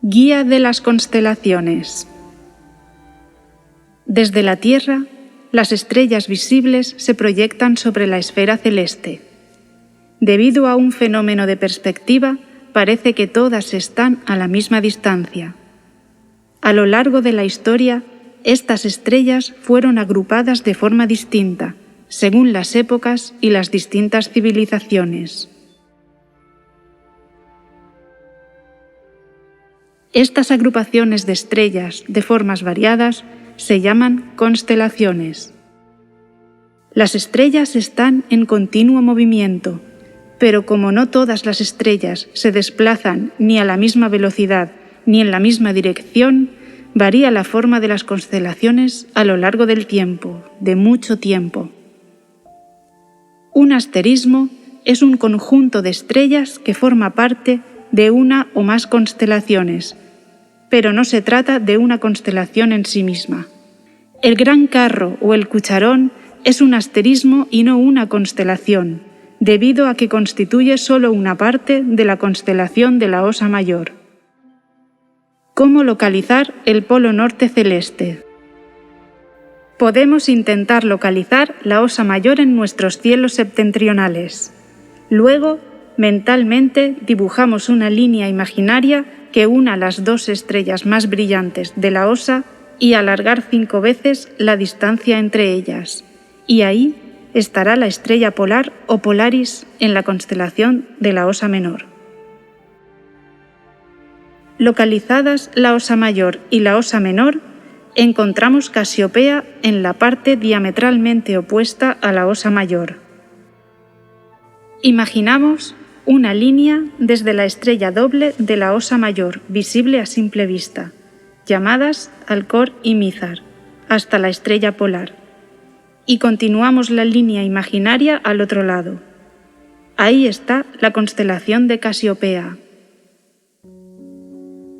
Guía de las constelaciones. Desde la Tierra, las estrellas visibles se proyectan sobre la esfera celeste. Debido a un fenómeno de perspectiva, parece que todas están a la misma distancia. A lo largo de la historia, estas estrellas fueron agrupadas de forma distinta, según las épocas y las distintas civilizaciones. Estas agrupaciones de estrellas de formas variadas se llaman constelaciones. Las estrellas están en continuo movimiento, pero como no todas las estrellas se desplazan ni a la misma velocidad ni en la misma dirección, varía la forma de las constelaciones a lo largo del tiempo, de mucho tiempo. Un asterismo es un conjunto de estrellas que forma parte de una o más constelaciones, pero no se trata de una constelación en sí misma. El Gran Carro o el Cucharón es un asterismo y no una constelación, debido a que constituye solo una parte de la constelación de la Osa Mayor. ¿Cómo localizar el polo norte celeste? Podemos intentar localizar la Osa Mayor en nuestros cielos septentrionales. Luego, mentalmente dibujamos una línea imaginaria que una las dos estrellas más brillantes de la Osa y alargar 5 veces la distancia entre ellas. Y ahí estará la estrella polar o Polaris en la constelación de la Osa Menor. Localizadas la Osa Mayor y la Osa Menor, encontramos Casiopea en la parte diametralmente opuesta a la Osa Mayor. Imaginamos una línea desde la estrella doble de la Osa Mayor, visible a simple vista, llamadas Alcor y Mizar, hasta la estrella polar. Y continuamos la línea imaginaria al otro lado. Ahí está la constelación de Casiopea.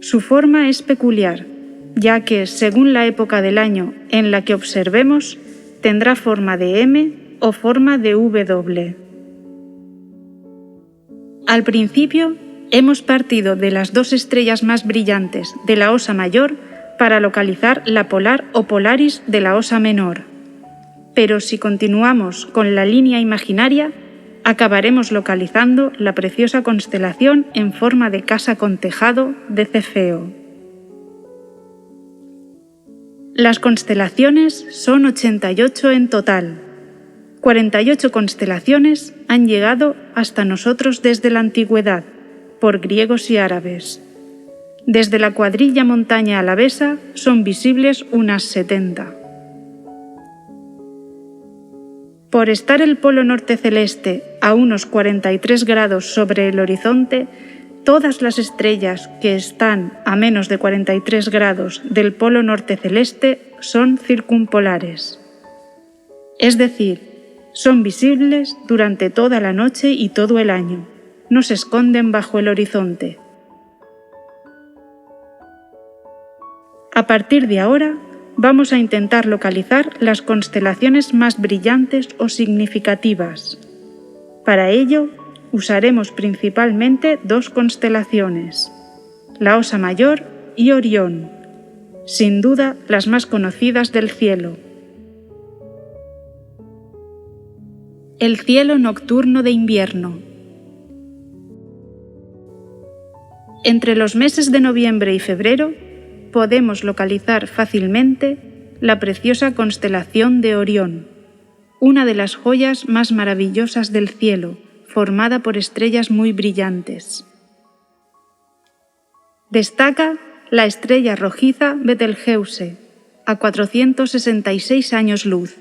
Su forma es peculiar, ya que, según la época del año en la que observemos, tendrá forma de M o forma de W. Al principio, hemos partido de las dos estrellas más brillantes de la Osa Mayor para localizar la polar o Polaris de la Osa Menor. Pero si continuamos con la línea imaginaria, acabaremos localizando la preciosa constelación en forma de casa con tejado de Cefeo. Las constelaciones son 88 en total. 48 constelaciones han llegado hasta nosotros desde la antigüedad, por griegos y árabes. Desde la cuadrilla montaña alavesa son visibles unas 70. Por estar el polo norte celeste a unos 43 grados sobre el horizonte, todas las estrellas que están a menos de 43 grados del polo norte celeste son circumpolares. Es decir, son visibles durante toda la noche y todo el año. No se esconden bajo el horizonte. A partir de ahora, vamos a intentar localizar las constelaciones más brillantes o significativas. Para ello, usaremos principalmente dos constelaciones, la Osa Mayor y Orión, sin duda las más conocidas del cielo. El cielo nocturno de invierno. Entre los meses de noviembre y febrero podemos localizar fácilmente la preciosa constelación de Orión, una de las joyas más maravillosas del cielo, formada por estrellas muy brillantes. Destaca la estrella rojiza Betelgeuse, a 466 años luz.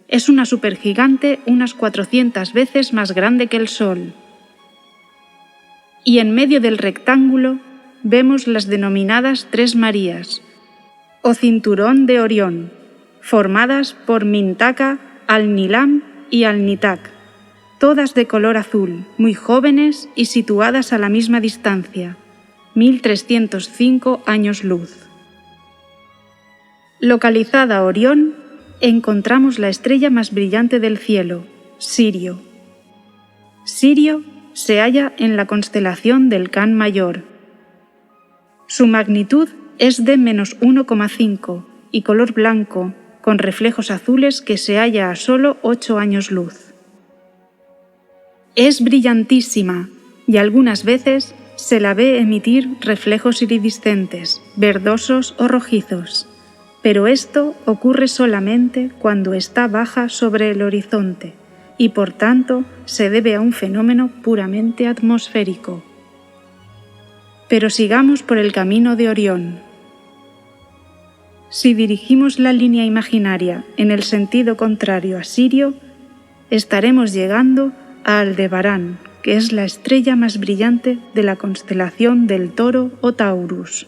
Es una supergigante unas 400 veces más grande que el Sol. Y en medio del rectángulo vemos las denominadas Tres Marías, o cinturón de Orión, formadas por Mintaka, Al-Nilam y Al-Nitak, todas de color azul, muy jóvenes y situadas a la misma distancia, 1305 años luz. Localizada Orión, encontramos la estrella más brillante del cielo, Sirio. Sirio se halla en la constelación del Can Mayor. Su magnitud es de -1,5 y color blanco, con reflejos azules que se halla a solo 8 años luz. Es brillantísima y algunas veces se la ve emitir reflejos iridiscentes, verdosos o rojizos, pero esto ocurre solamente cuando está baja sobre el horizonte y por tanto se debe a un fenómeno puramente atmosférico. Pero sigamos por el camino de Orión. Si dirigimos la línea imaginaria en el sentido contrario a Sirio, estaremos llegando a Aldebarán, que es la estrella más brillante de la constelación del Toro o Taurus.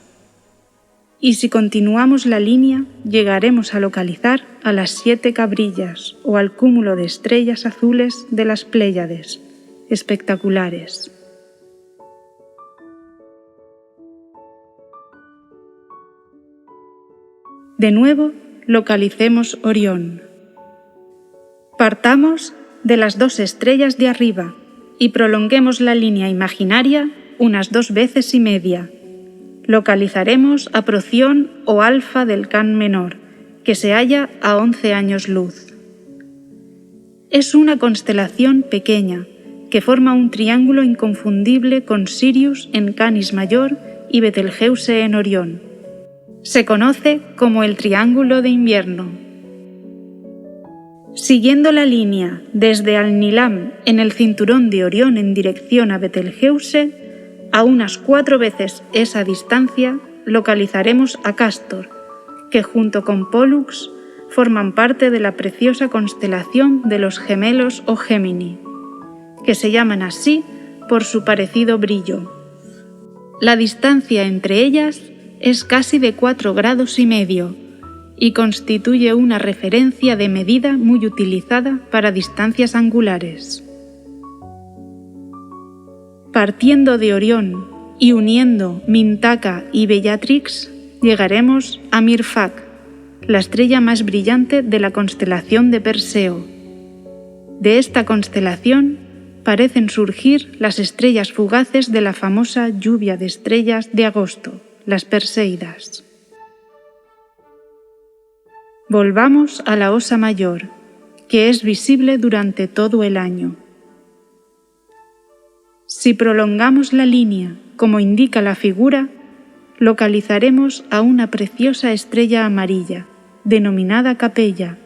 Y si continuamos la línea, llegaremos a localizar a las 7 cabrillas o al cúmulo de estrellas azules de las Pléyades, espectaculares. De nuevo, localicemos Orión. Partamos de las 2 estrellas de arriba y prolonguemos la línea imaginaria unas 2 veces y media. Localizaremos a Proción o Alfa del Can Menor, que se halla a 11 años luz. Es una constelación pequeña que forma un triángulo inconfundible con Sirius en Canis Mayor y Betelgeuse en Orión. Se conoce como el Triángulo de Invierno. Siguiendo la línea desde Al-Nilam en el cinturón de Orión en dirección a Betelgeuse, a unas 4 veces esa distancia localizaremos a Cástor, que junto con Pólux forman parte de la preciosa constelación de los Gemelos o Gémini, que se llaman así por su parecido brillo. La distancia entre ellas es casi de 4,5 grados y constituye una referencia de medida muy utilizada para distancias angulares. Partiendo de Orión y uniendo Mintaka y Bellatrix, llegaremos a Mirfak, la estrella más brillante de la constelación de Perseo. De esta constelación parecen surgir las estrellas fugaces de la famosa lluvia de estrellas de agosto, las Perséidas. Volvamos a la Osa Mayor, que es visible durante todo el año. Si prolongamos la línea, como indica la figura, localizaremos a una preciosa estrella amarilla, denominada Capella,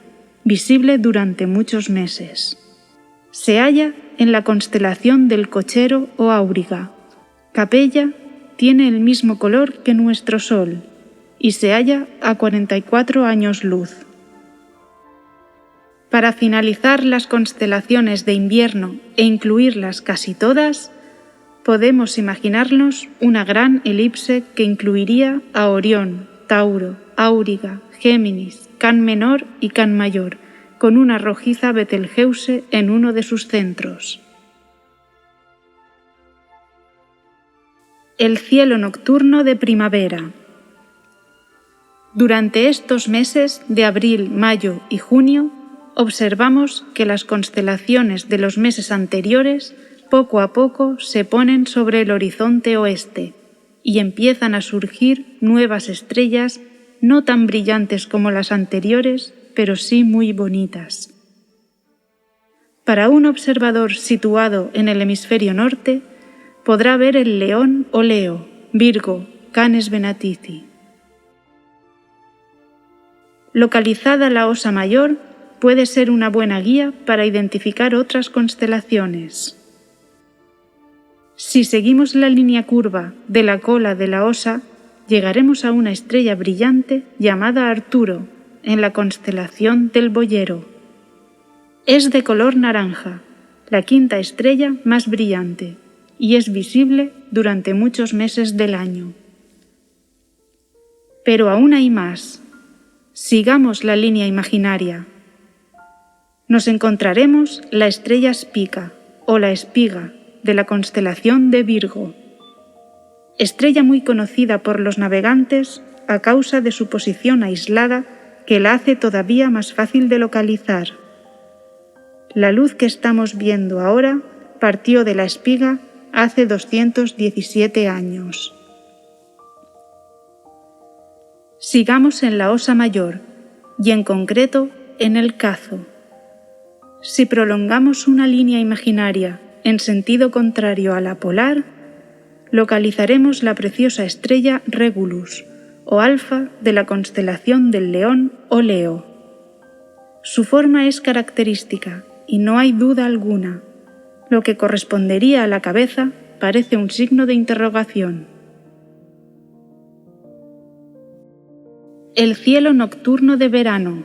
visible durante muchos meses. Se halla en la constelación del Cochero o Auriga. Capella tiene el mismo color que nuestro Sol y se halla a 44 años luz. Para finalizar las constelaciones de invierno e incluirlas casi todas, podemos imaginarnos una gran elipse que incluiría a Orión, Tauro, Auriga, Géminis, Can Menor y Can Mayor, con una rojiza Betelgeuse en uno de sus centros. El cielo nocturno de primavera. Durante estos meses de abril, mayo y junio, observamos que las constelaciones de los meses anteriores poco a poco se ponen sobre el horizonte oeste y empiezan a surgir nuevas estrellas no tan brillantes como las anteriores, pero sí muy bonitas. Para un observador situado en el hemisferio norte, podrá ver el León o Leo, Virgo, Canes Venatici. Localizada la Osa Mayor, puede ser una buena guía para identificar otras constelaciones. Si seguimos la línea curva de la cola de la Osa, llegaremos a una estrella brillante llamada Arturo, en la constelación del Boyero. Es de color naranja, la 5ª estrella más brillante, y es visible durante muchos meses del año. Pero aún hay más. Sigamos la línea imaginaria. Nos encontraremos la estrella Spica o la Espiga de la constelación de Virgo, estrella muy conocida por los navegantes a causa de su posición aislada que la hace todavía más fácil de localizar. La luz que estamos viendo ahora partió de la Espiga hace 217 años. Sigamos en la Osa Mayor y en concreto en el Cazo. Si prolongamos una línea imaginaria en sentido contrario a la polar, localizaremos la preciosa estrella Regulus o Alfa de la constelación del León o Leo. Su forma es característica y no hay duda alguna. Lo que correspondería a la cabeza parece un signo de interrogación. El cielo nocturno de verano.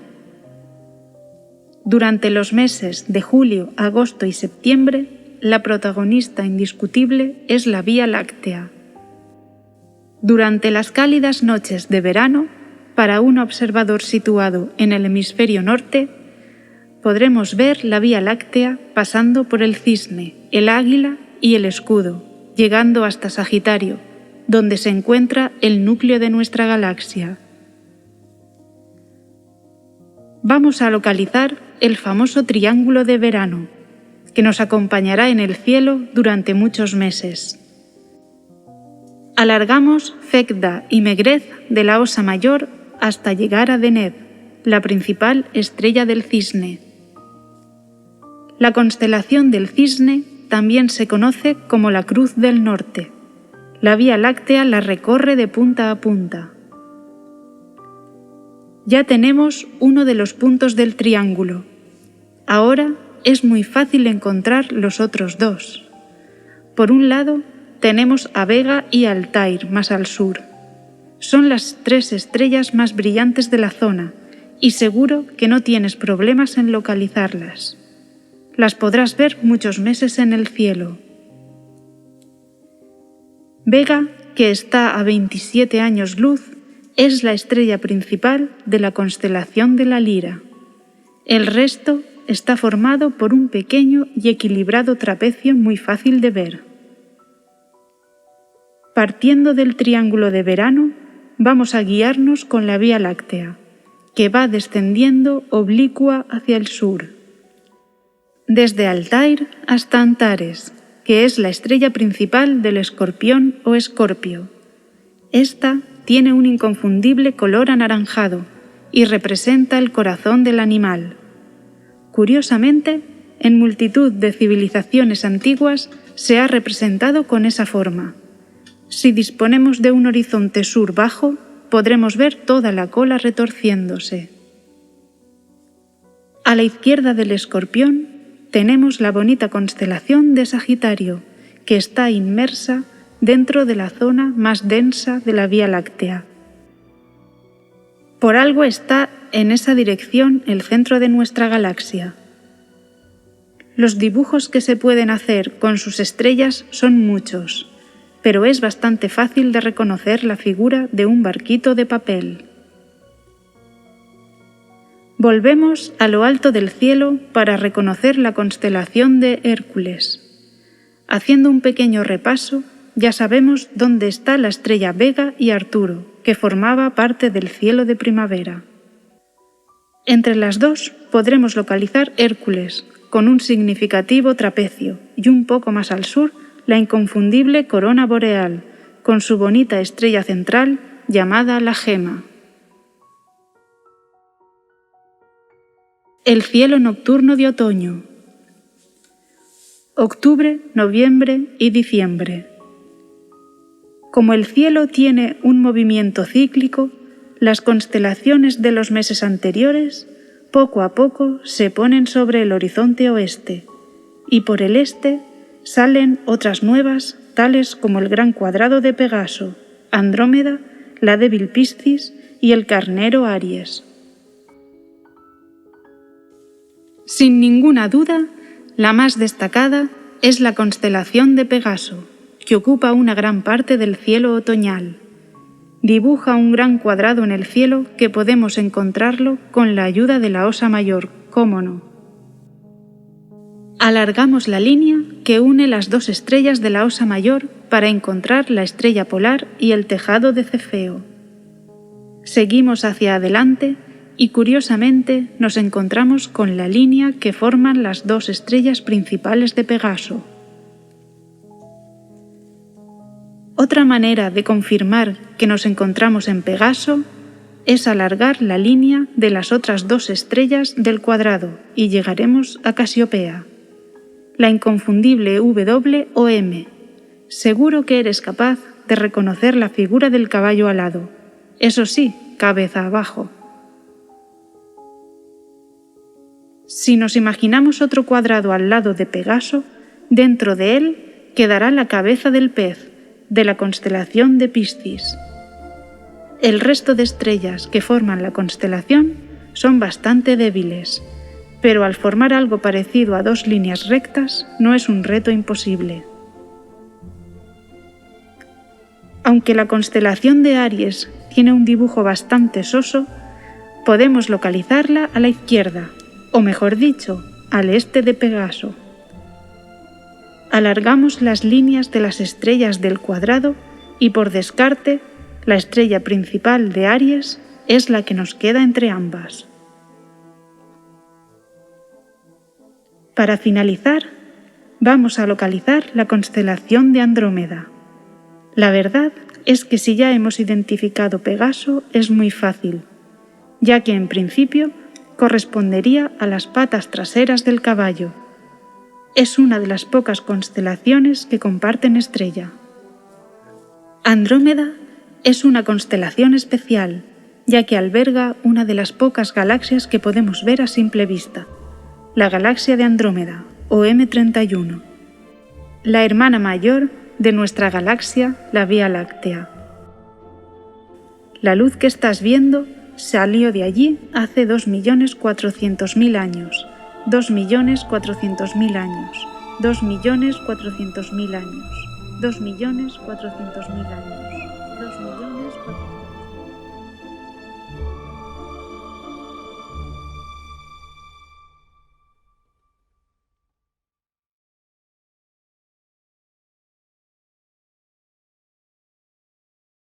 Durante los meses de julio, agosto y septiembre, la protagonista indiscutible es la Vía Láctea. Durante las cálidas noches de verano, para un observador situado en el hemisferio norte, podremos ver la Vía Láctea pasando por el Cisne, el Águila y el Escudo, llegando hasta Sagitario, donde se encuentra el núcleo de nuestra galaxia. Vamos a localizar el famoso triángulo de verano, que nos acompañará en el cielo durante muchos meses. Alargamos Cegda y Megrez de la Osa Mayor hasta llegar a Deneb, la principal estrella del Cisne. La constelación del Cisne también se conoce como la Cruz del Norte. La Vía Láctea la recorre de punta a punta. Ya tenemos uno de los puntos del triángulo. Ahora es muy fácil encontrar los otros dos. Por un lado, tenemos a Vega y Altair más al sur. Son las 3 estrellas más brillantes de la zona y seguro que no tienes problemas en localizarlas. Las podrás ver muchos meses en el cielo. Vega, que está a 27 años luz, es la estrella principal de la constelación de la Lira. El resto está formado por un pequeño y equilibrado trapecio muy fácil de ver. Partiendo del triángulo de verano, vamos a guiarnos con la Vía Láctea, que va descendiendo oblicua hacia el sur. Desde Altair hasta Antares, que es la estrella principal del Escorpión o Escorpio. Esta tiene un inconfundible color anaranjado y representa el corazón del animal. Curiosamente, en multitud de civilizaciones antiguas se ha representado con esa forma. Si disponemos de un horizonte sur bajo, podremos ver toda la cola retorciéndose. A la izquierda del Escorpión tenemos la bonita constelación de Sagitario, que está inmersa dentro de la zona más densa de la Vía Láctea. Por algo está en esa dirección el centro de nuestra galaxia. Los dibujos que se pueden hacer con sus estrellas son muchos, pero es bastante fácil de reconocer la figura de un barquito de papel. Volvemos a lo alto del cielo para reconocer la constelación de Hércules. Haciendo un pequeño repaso, ya sabemos dónde está la estrella Vega y Arturo, que formaba parte del cielo de primavera. Entre las dos podremos localizar Hércules, con un significativo trapecio, y un poco más al sur, la inconfundible corona boreal, con su bonita estrella central llamada la Gema. El cielo nocturno de otoño. Octubre, noviembre y diciembre. Como el cielo tiene un movimiento cíclico, las constelaciones de los meses anteriores poco a poco se ponen sobre el horizonte oeste, y por el este salen otras nuevas, tales como el Gran Cuadrado de Pegaso, Andrómeda, la débil Piscis y el Carnero Aries. Sin ninguna duda, la más destacada es la constelación de Pegaso, que ocupa una gran parte del cielo otoñal. Dibuja un gran cuadrado en el cielo que podemos encontrarlo con la ayuda de la Osa Mayor, cómo no. Alargamos la línea que une las dos estrellas de la Osa Mayor para encontrar la estrella polar y el tejado de Cefeo. Seguimos hacia adelante y curiosamente nos encontramos con la línea que forman las dos estrellas principales de Pegaso. Otra manera de confirmar que nos encontramos en Pegaso es alargar la línea de las otras 2 estrellas del cuadrado y llegaremos a Casiopea. La inconfundible WOM. Seguro que eres capaz de reconocer la figura del caballo alado. Eso sí, cabeza abajo. Si nos imaginamos otro cuadrado al lado de Pegaso, dentro de él quedará la cabeza del pez, de la constelación de Piscis. El resto de estrellas que forman la constelación son bastante débiles, pero al formar algo parecido a 2 líneas rectas no es un reto imposible. Aunque la constelación de Aries tiene un dibujo bastante soso, podemos localizarla a la izquierda, o mejor dicho, al este de Pegaso. Alargamos las líneas de las estrellas del cuadrado y por descarte, la estrella principal de Aries es la que nos queda entre ambas. Para finalizar, vamos a localizar la constelación de Andrómeda. La verdad es que si ya hemos identificado Pegaso es muy fácil, ya que en principio correspondería a las patas traseras del caballo. Es una de las pocas constelaciones que comparten estrella. Andrómeda es una constelación especial, ya que alberga una de las pocas galaxias que podemos ver a simple vista, la galaxia de Andrómeda, o M31, la hermana mayor de nuestra galaxia, la Vía Láctea. La luz que estás viendo salió de allí hace 2.400.000 años, 2.400.000 años, 2.400.000 años, 2.400.000 años, 2.400.000 años.